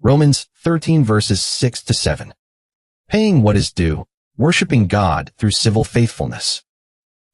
Romans 13 verses 6 to 7. Paying what is due, worshiping God through civil faithfulness.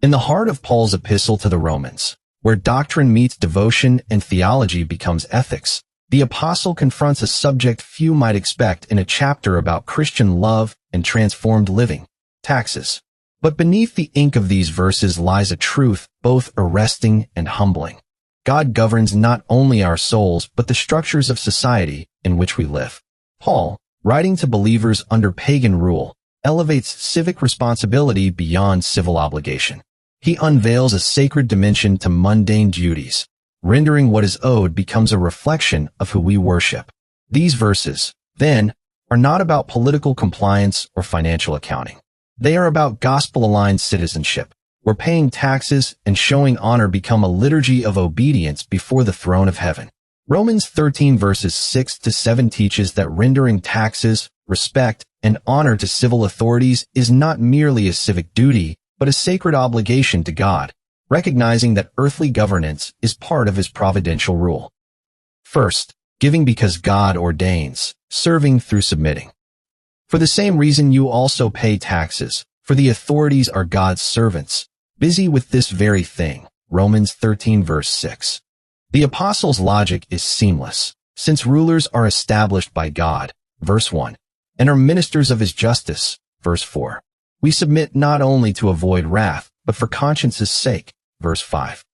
In the heart of Paul's epistle to the Romans, where doctrine meets devotion and theology becomes ethics, the apostle confronts a subject few might expect in a chapter about Christian love and transformed living, taxes. But beneath the ink of these verses lies a truth both arresting and humbling. God governs not only our souls but the structures of society in which we live. Paul, writing to believers under pagan rule, elevates civic responsibility beyond civil obligation. He unveils a sacred dimension to mundane duties. Rendering what is owed becomes a reflection of who we worship. These verses, then, are not about political compliance or financial accounting. They are about gospel-aligned citizenship, where paying taxes and showing honor become a liturgy of obedience before the throne of heaven. Romans 13 verses 6 to 7 teaches that rendering taxes, respect, and honor to civil authorities is not merely a civic duty, but a sacred obligation to God, recognizing that earthly governance is part of his providential rule. First, giving because God ordains, serving through submitting. For the same reason you also pay taxes, for the authorities are God's servants, busy with this very thing. Romans 13 verse 6. The apostle's logic is seamless, since rulers are established by God, verse 1, and are ministers of his justice, verse 4. We submit not only to avoid wrath, but for conscience's sake, verse 5.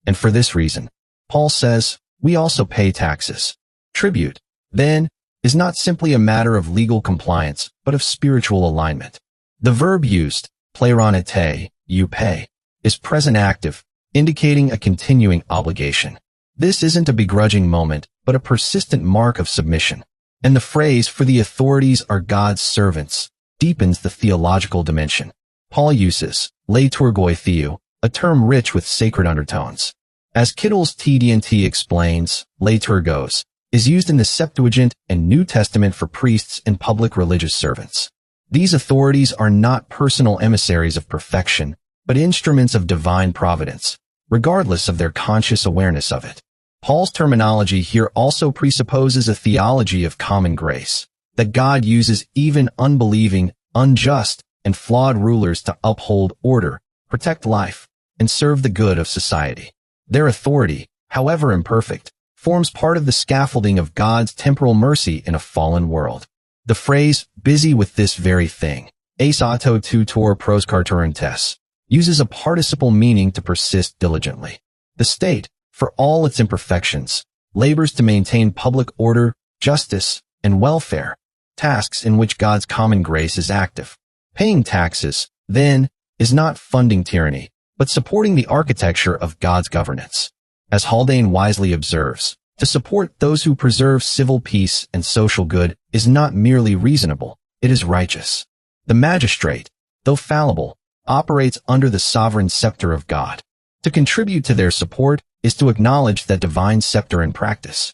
And for this reason, Paul says, we also pay taxes. Tribute, then, is not simply a matter of legal compliance, but of spiritual alignment. The verb used, pleironete, you pay, is present active, indicating a continuing obligation. This isn't a begrudging moment, but a persistent mark of submission. And the phrase, for the authorities are God's servants, deepens the theological dimension. Paul uses, leiturgoi theou, a term rich with sacred undertones. As Kittle's TD&T explains, leiturgos is used in the Septuagint and New Testament for priests and public religious servants. These authorities are not personal emissaries of perfection, but instruments of divine providence, regardless of their conscious awareness of it. Paul's terminology here also presupposes a theology of common grace, that God uses even unbelieving, unjust, and flawed rulers to uphold order, protect life, and serve the good of society. Their authority, however imperfect, forms part of the scaffolding of God's temporal mercy in a fallen world. The phrase, busy with this very thing, eis auto tutor proskarturentes, uses a participle meaning to persist diligently. The state, for all its imperfections, labors to maintain public order, justice, and welfare, tasks in which God's common grace is active. Paying taxes, then, is not funding tyranny, but supporting the architecture of God's governance. As Haldane wisely observes, to support those who preserve civil peace and social good is not merely reasonable, it is righteous. The magistrate, though fallible, operates under the sovereign scepter of God. To contribute to their support is to acknowledge that divine scepter in practice.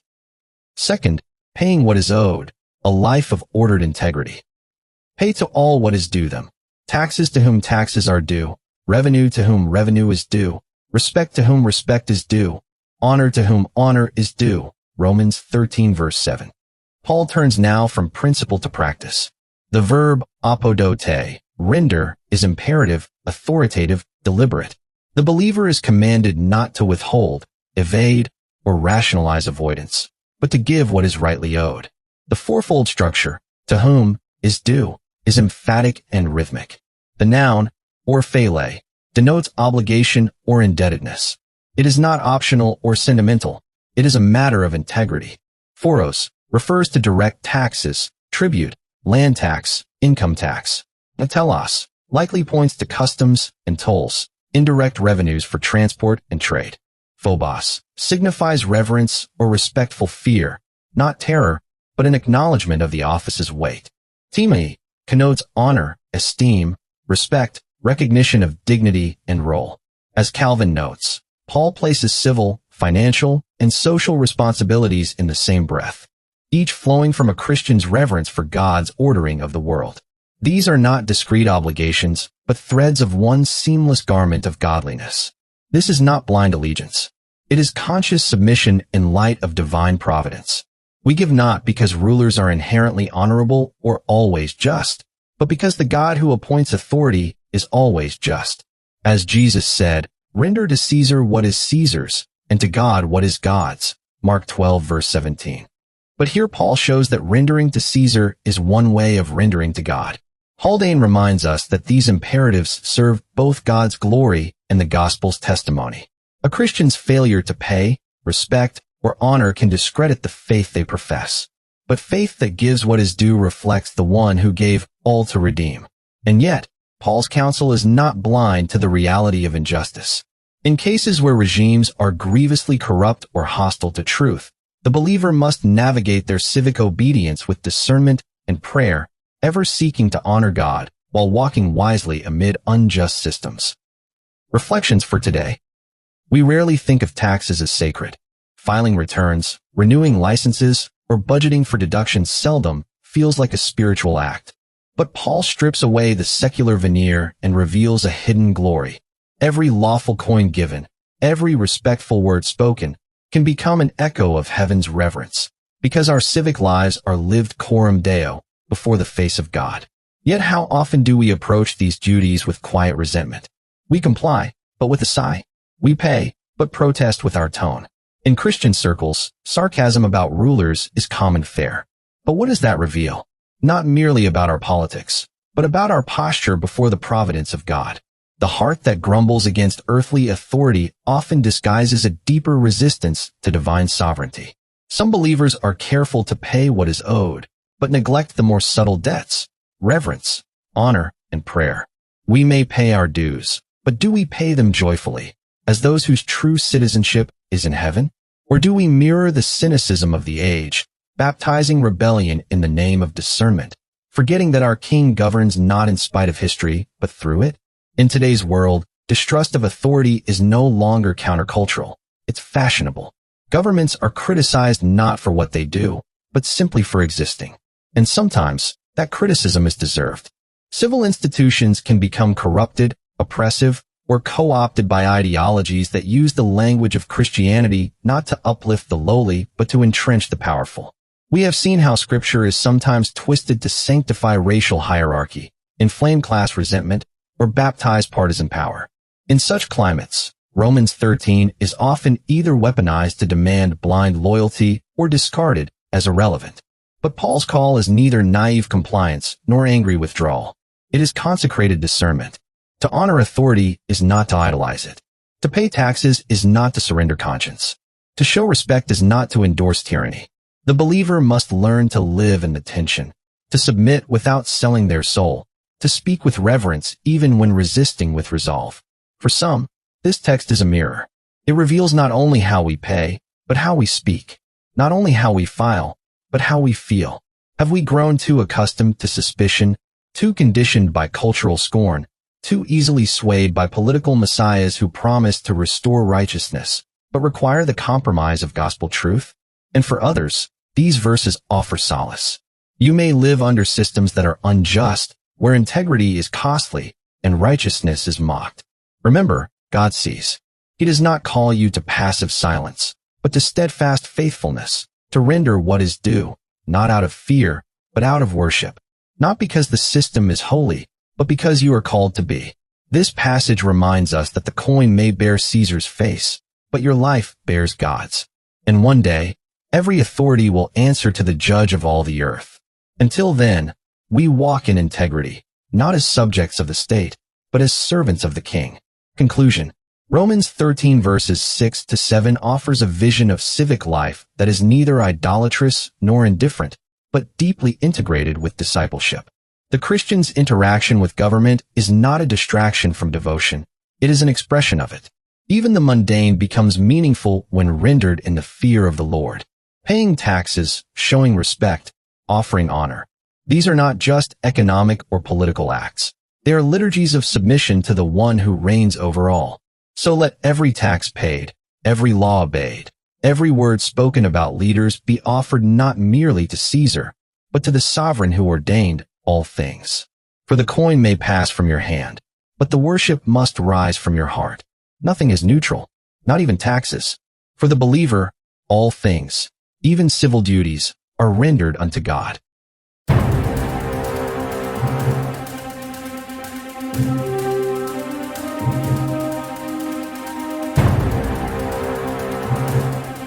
Second, paying what is owed, a life of ordered integrity. Pay to all what is due them. Taxes to whom taxes are due, revenue to whom revenue is due, respect to whom respect is due, honor to whom honor is due. Romans 13 verse 7. Paul turns now from principle to practice. The verb apodote, render, is imperative, authoritative, deliberate. The believer is commanded not to withhold, evade, or rationalize avoidance, but to give what is rightly owed. The fourfold structure, to whom, is due, is emphatic and rhythmic. The noun, orphele, denotes obligation or indebtedness. It is not optional or sentimental. It is a matter of integrity. Phoros refers to direct taxes, tribute, land tax, income tax. Telos likely points to customs and tolls, indirect revenues for transport and trade. Phobos signifies reverence or respectful fear, not terror, but an acknowledgement of the office's weight. Timai connotes honor, esteem, respect, recognition of dignity and role. As Calvin notes, Paul places civil, financial, and social responsibilities in the same breath, each flowing from a Christian's reverence for God's ordering of the world. These are not discrete obligations, but threads of one seamless garment of godliness. This is not blind allegiance. It is conscious submission in light of divine providence. We give not because rulers are inherently honorable or always just, but because the God who appoints authority is always just. As Jesus said, "Render to Caesar what is Caesar's, and to God what is God's." Mark 12, verse 17. But here Paul shows that rendering to Caesar is one way of rendering to God. Haldane reminds us that these imperatives serve both God's glory and the gospel's testimony. A Christian's failure to pay, respect, or honor can discredit the faith they profess. But faith that gives what is due reflects the one who gave all to redeem. And yet, Paul's counsel is not blind to the reality of injustice. In cases where regimes are grievously corrupt or hostile to truth, the believer must navigate their civic obedience with discernment and prayer, ever seeking to honor God while walking wisely amid unjust systems. Reflections for today. We rarely think of taxes as sacred. Filing returns, renewing licenses, or budgeting for deductions seldom feels like a spiritual act. But Paul strips away the secular veneer and reveals a hidden glory. Every lawful coin given, every respectful word spoken, can become an echo of heaven's reverence, because our civic lives are lived coram Deo, before the face of God. Yet how often do we approach these duties with quiet resentment? We comply, but with a sigh. We pay, but protest with our tone. In Christian circles, sarcasm about rulers is common fare. But what does that reveal? Not merely about our politics, but about our posture before the providence of God. The heart that grumbles against earthly authority often disguises a deeper resistance to divine sovereignty. Some believers are careful to pay what is owed, but neglect the more subtle debts, reverence, honor, and prayer. We may pay our dues, but do we pay them joyfully, as those whose true citizenship is in heaven? Or do we mirror the cynicism of the age, baptizing rebellion in the name of discernment, forgetting that our King governs not in spite of history, but through it? In today's world, distrust of authority is no longer countercultural. It's fashionable. Governments are criticized not for what they do, but simply for existing. And sometimes, that criticism is deserved. Civil institutions can become corrupted, oppressive, or co-opted by ideologies that use the language of Christianity not to uplift the lowly, but to entrench the powerful. We have seen how Scripture is sometimes twisted to sanctify racial hierarchy, inflame class resentment, or baptize partisan power. In such climates, Romans 13 is often either weaponized to demand blind loyalty or discarded as irrelevant. But Paul's call is neither naive compliance nor angry withdrawal. It is consecrated discernment. To honor authority is not to idolize it. To pay taxes is not to surrender conscience. To show respect is not to endorse tyranny. The believer must learn to live in the tension, to submit without selling their soul, to speak with reverence even when resisting with resolve. For some, this text is a mirror. It reveals not only how we pay, but how we speak. Not only how we file, but how we feel. Have we grown too accustomed to suspicion, too conditioned by cultural scorn, too easily swayed by political messiahs who promise to restore righteousness, but require the compromise of gospel truth? And for others, these verses offer solace. You may live under systems that are unjust, where integrity is costly and righteousness is mocked. Remember, God sees. He does not call you to passive silence, but to steadfast faithfulness, to render what is due, not out of fear, but out of worship, not because the system is holy, but because you are called to be. This passage reminds us that the coin may bear Caesar's face, but your life bears God's. And one day, every authority will answer to the judge of all the earth. Until then, we walk in integrity, not as subjects of the state, but as servants of the King. Conclusion. Romans 13 verses 6 to 7 offers a vision of civic life that is neither idolatrous nor indifferent, but deeply integrated with discipleship. The Christian's interaction with government is not a distraction from devotion. It is an expression of it. Even the mundane becomes meaningful when rendered in the fear of the Lord. Paying taxes, showing respect, offering honor. These are not just economic or political acts. They are liturgies of submission to the one who reigns over all. So let every tax paid, every law obeyed, every word spoken about leaders be offered not merely to Caesar, but to the sovereign who ordained all things. For the coin may pass from your hand, but the worship must rise from your heart. Nothing is neutral, not even taxes. For the believer, all things, Even civil duties are rendered unto God.